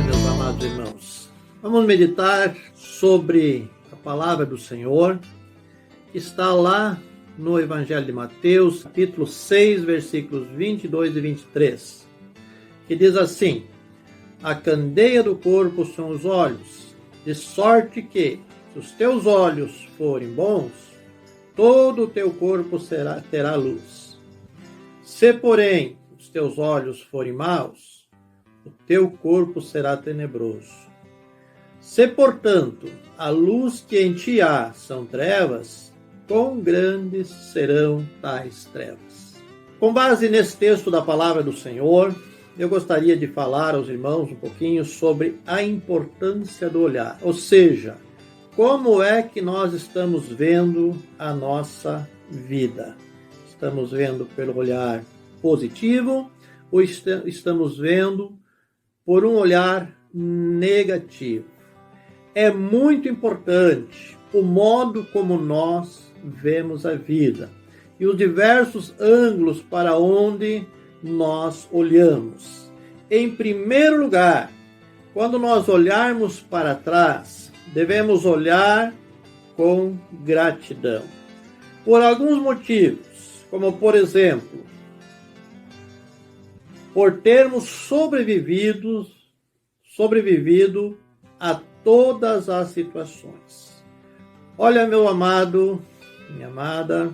Meus amados irmãos, vamos meditar sobre a palavra do Senhor, que está lá no Evangelho de Mateus, capítulo 6, versículos 22 e 23, que diz assim: a candeia do corpo são os olhos, de sorte que, se os teus olhos forem bons, todo o teu corpo terá luz. Se, porém, os teus olhos forem maus, o teu corpo será tenebroso. Se, portanto, a luz que em ti há são trevas, quão grandes serão tais trevas. Com base nesse texto da palavra do Senhor, eu gostaria de falar aos irmãos um pouquinho sobre a importância do olhar, ou seja, como é que nós estamos vendo a nossa vida. Estamos vendo pelo olhar positivo ou estamos vendo por um olhar negativo? É muito importante o modo como nós vemos a vida e os diversos ângulos para onde nós olhamos. Em primeiro lugar, quando nós olharmos para trás, devemos olhar com gratidão. Por alguns motivos, como por exemplo, por termos sobrevivido a todas as situações. Olha, meu amado, minha amada,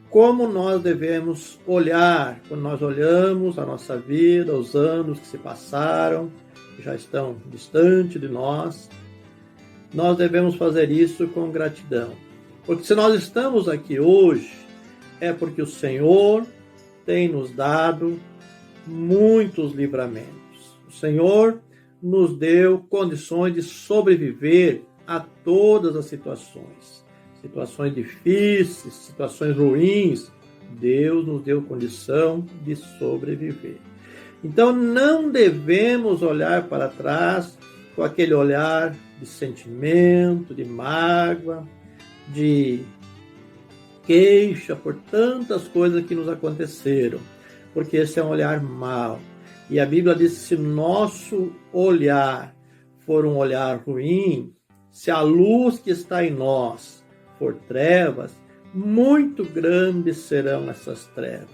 como nós devemos olhar quando nós olhamos a nossa vida, os anos que se passaram, que já estão distante de nós. Nós devemos fazer isso com gratidão. Porque se nós estamos aqui hoje, é porque o Senhor tem nos dado muitos livramentos. O Senhor nos deu condições de sobreviver a todas as situações. Situações difíceis, situações ruins, Deus nos deu condição de sobreviver. Então não devemos olhar para trás com aquele olhar de sentimento, de mágoa, de queixa por tantas coisas que nos aconteceram, porque esse é um olhar mau. E a Bíblia diz que se nosso olhar for um olhar ruim, se a luz que está em nós for trevas, muito grandes serão essas trevas.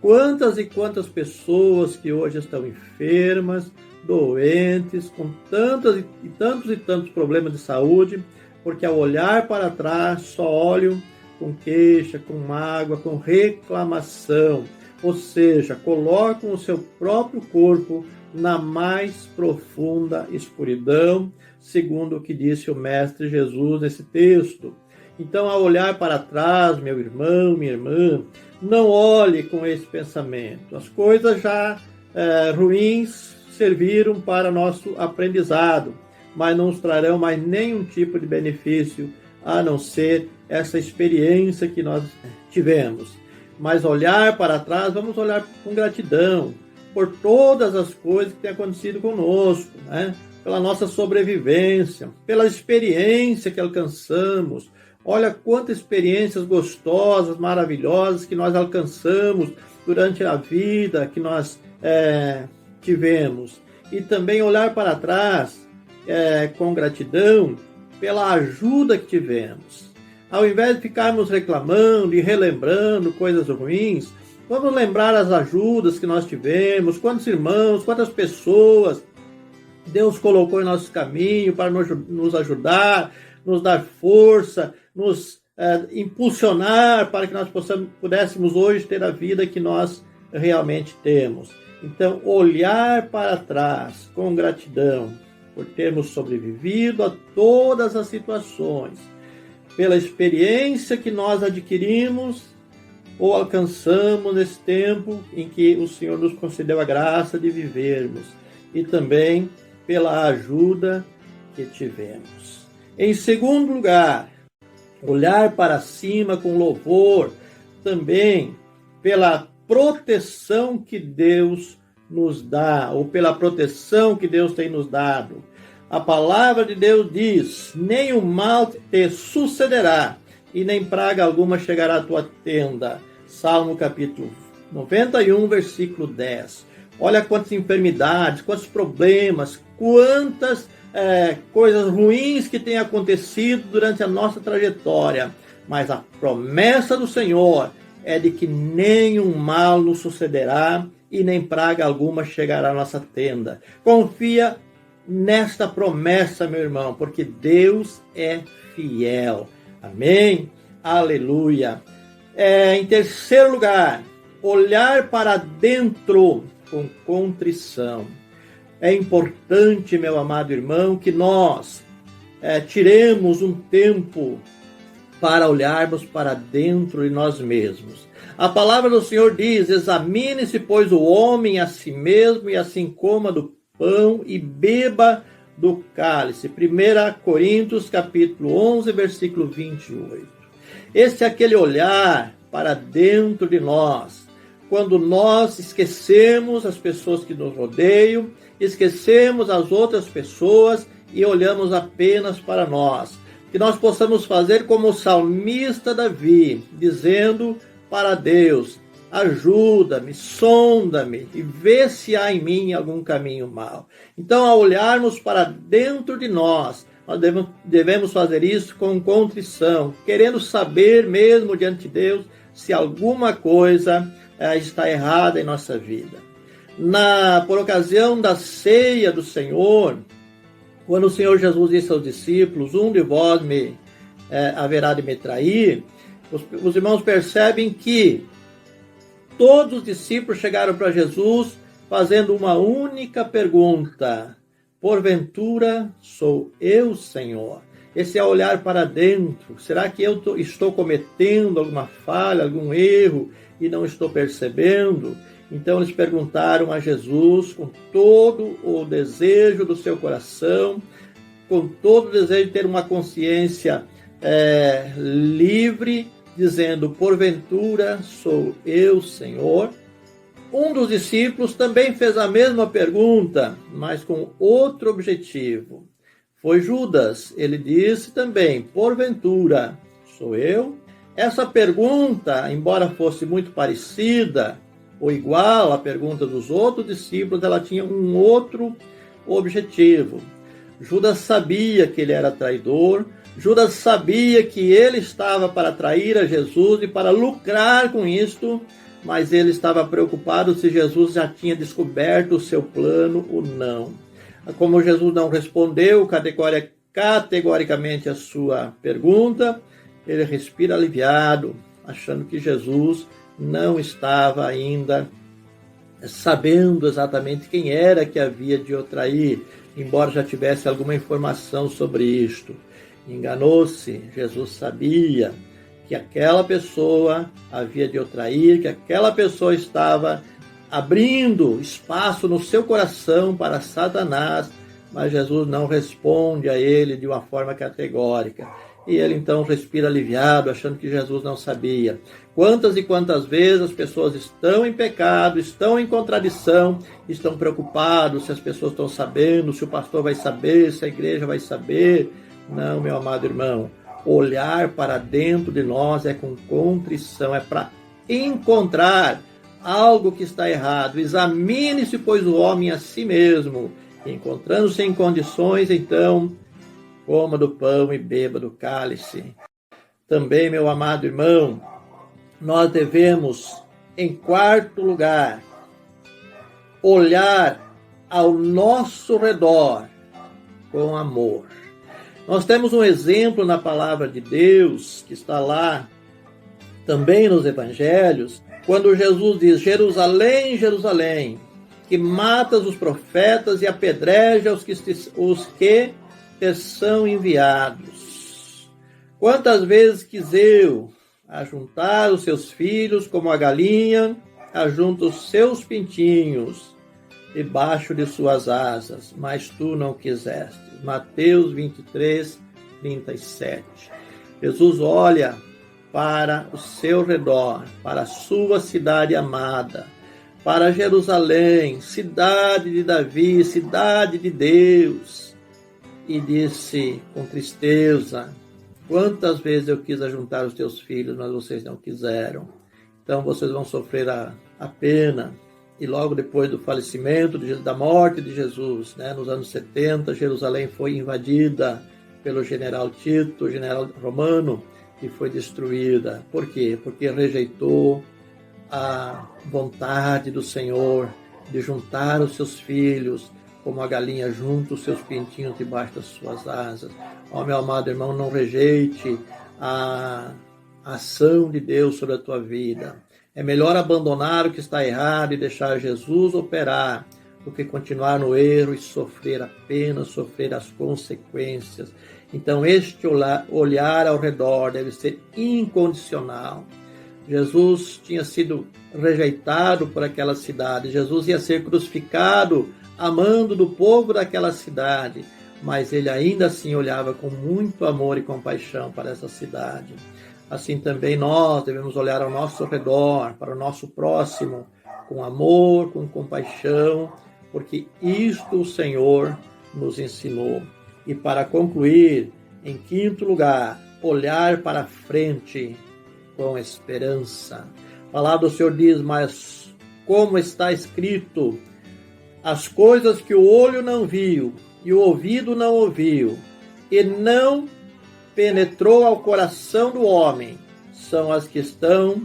Quantas e quantas pessoas que hoje estão enfermas, doentes, com tantos e tantos problemas de saúde, porque ao olhar para trás só olham com queixa, com mágoa, com reclamação. Ou seja, colocam o seu próprio corpo na mais profunda escuridão, segundo o que disse o Mestre Jesus nesse texto. Então, ao olhar para trás, meu irmão, minha irmã, não olhe com esse pensamento. As coisas já ruins serviram para nosso aprendizado, mas não nos trarão mais nenhum tipo de benefício, a não ser essa experiência que nós tivemos. Mas olhar para trás, vamos olhar com gratidão por todas as coisas que têm acontecido conosco, né? Pela nossa sobrevivência, pela experiência que alcançamos. Olha quantas experiências gostosas, maravilhosas que nós alcançamos durante a vida que nós tivemos. E também olhar para trás com gratidão pela ajuda que tivemos. Ao invés de ficarmos reclamando e relembrando coisas ruins, vamos lembrar as ajudas que nós tivemos, quantos irmãos, quantas pessoas Deus colocou em nosso caminho para nos ajudar, nos dar força, nos impulsionar para que nós pudéssemos hoje ter a vida que nós realmente temos. Então, olhar para trás com gratidão por termos sobrevivido a todas as situações, pela experiência que nós adquirimos ou alcançamos nesse tempo em que o Senhor nos concedeu a graça de vivermos, e também pela ajuda que tivemos. Em segundo lugar, olhar para cima com louvor, também pela proteção que Deus nos dá, ou pela proteção que Deus tem nos dado. A palavra de Deus diz: nem o mal te sucederá, e nem praga alguma chegará à tua tenda. Salmo capítulo 91, versículo 10. Olha quantas enfermidades, quantos problemas, quantas coisas ruins que têm acontecido durante a nossa trajetória. Mas a promessa do Senhor é de que nenhum mal nos sucederá e nem praga alguma chegará à nossa tenda. Confia nesta promessa, meu irmão, porque Deus é fiel. Amém? Aleluia. Em terceiro lugar, olhar para dentro com contrição. É importante, meu amado irmão, que nós tiremos um tempo para olharmos para dentro de nós mesmos. A palavra do Senhor diz: examine-se, pois, o homem a si mesmo, e assim coma do pão e beba do cálice. 1 Coríntios, capítulo 11, versículo 28. Esse é aquele olhar para dentro de nós, quando nós esquecemos as pessoas que nos rodeiam, esquecemos as outras pessoas e olhamos apenas para nós. Que nós possamos fazer como o salmista Davi, dizendo para Deus: ajuda-me, sonda-me e vê se há em mim algum caminho mau. Então, ao olharmos para dentro de nós devemos fazer isso com contrição, querendo saber mesmo diante de Deus se alguma coisa está errada em nossa vida. Por ocasião da ceia do Senhor, quando o Senhor Jesus disse aos discípulos: um de vós haverá de me trair, os irmãos percebem que todos os discípulos chegaram para Jesus fazendo uma única pergunta: porventura sou eu, Senhor? Esse é olhar para dentro. Será que eu estou cometendo alguma falha, algum erro e não estou percebendo? Então eles perguntaram a Jesus com todo o desejo do seu coração, com todo o desejo de ter uma consciência livre, dizendo: porventura sou eu, Senhor? Um dos discípulos também fez a mesma pergunta, mas com outro objetivo. Foi Judas. Ele disse também: porventura sou eu? Essa pergunta, embora fosse muito parecida ou igual à pergunta dos outros discípulos, ela tinha um outro objetivo. Judas sabia que ele era traidor, Judas sabia que ele estava para trair a Jesus e para lucrar com isto, mas ele estava preocupado se Jesus já tinha descoberto o seu plano ou não. Como Jesus não respondeu categoricamente a sua pergunta, ele respira aliviado, achando que Jesus não estava ainda sabendo exatamente quem era que havia de o trair, embora já tivesse alguma informação sobre isto. Enganou-se. Jesus sabia que aquela pessoa havia de o trair, que aquela pessoa estava abrindo espaço no seu coração para Satanás, mas Jesus não responde a ele de uma forma categórica. E ele então respira aliviado, achando que Jesus não sabia. Quantas e quantas vezes as pessoas estão em pecado, estão em contradição, estão preocupados se as pessoas estão sabendo, se o pastor vai saber, se a igreja vai saber. Não, meu amado irmão, olhar para dentro de nós é com contrição, é para encontrar algo que está errado. Examine-se, pois, o homem a si mesmo. Encontrando-se em condições, então, coma do pão e beba do cálice. Também, meu amado irmão, nós devemos, em quarto lugar, olhar ao nosso redor com amor. Nós temos um exemplo na palavra de Deus, que está lá também nos evangelhos, quando Jesus diz: Jerusalém, Jerusalém, que matas os profetas e apedreja os que te são enviados. Quantas vezes quis eu ajuntar os seus filhos como a galinha ajunta os seus pintinhos debaixo de suas asas, mas tu não quiseste. Mateus 23, 37. Jesus olha para o seu redor, para a sua cidade amada, para Jerusalém, cidade de Davi, cidade de Deus, e disse com tristeza: quantas vezes eu quis ajuntar os teus filhos, mas vocês não quiseram. Então vocês vão sofrer a pena. E logo depois do falecimento, da morte de Jesus, nos anos 70, Jerusalém foi invadida pelo general Tito, general romano, e foi destruída. Por quê? Porque rejeitou a vontade do Senhor de juntar os seus filhos, como a galinha junta os seus pintinhos debaixo das suas asas. Ó, meu amado irmão, não rejeite a ação de Deus sobre a tua vida. É melhor abandonar o que está errado e deixar Jesus operar do que continuar no erro e sofrer apenas, sofrer as consequências. Então, este olhar ao redor deve ser incondicional. Jesus tinha sido rejeitado por aquela cidade. Jesus ia ser crucificado amando do povo daquela cidade, mas ele ainda assim olhava com muito amor e compaixão para essa cidade. Assim também nós devemos olhar ao nosso redor, para o nosso próximo, com amor, com compaixão, porque isto o Senhor nos ensinou. E para concluir, em quinto lugar, olhar para frente com esperança. A palavra do Senhor diz: mas como está escrito, as coisas que o olho não viu e o ouvido não ouviu e não penetrou ao coração do homem, são as que estão,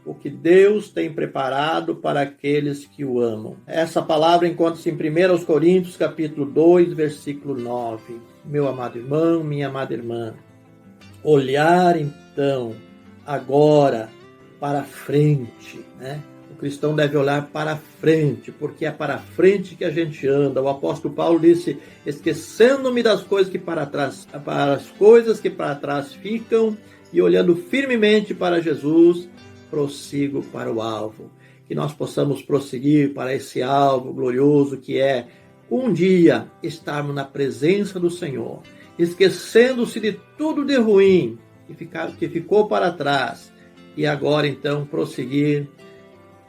o que Deus tem preparado para aqueles que o amam. Essa palavra encontra-se em 1 Coríntios, capítulo 2, versículo 9. Meu amado irmão, minha amada irmã, olhar então, agora, para frente, O cristão deve olhar para frente, porque é para frente que a gente anda. O apóstolo Paulo disse: esquecendo-me das coisas que para trás, para as coisas que para trás ficam, e olhando firmemente para Jesus, prossigo para o alvo. Que nós possamos prosseguir para esse alvo glorioso que é um dia estarmos na presença do Senhor, esquecendo-se de tudo de ruim que ficou para trás, e agora então prosseguir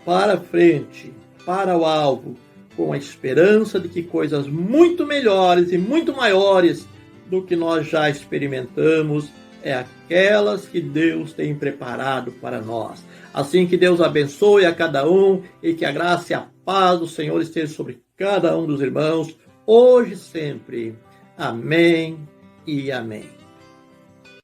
para frente, para o alvo, com a esperança de que coisas muito melhores e muito maiores do que nós já experimentamos é aquelas que Deus tem preparado para nós. Assim, que Deus abençoe a cada um e que a graça e a paz do Senhor esteja sobre cada um dos irmãos, hoje e sempre. Amém e amém.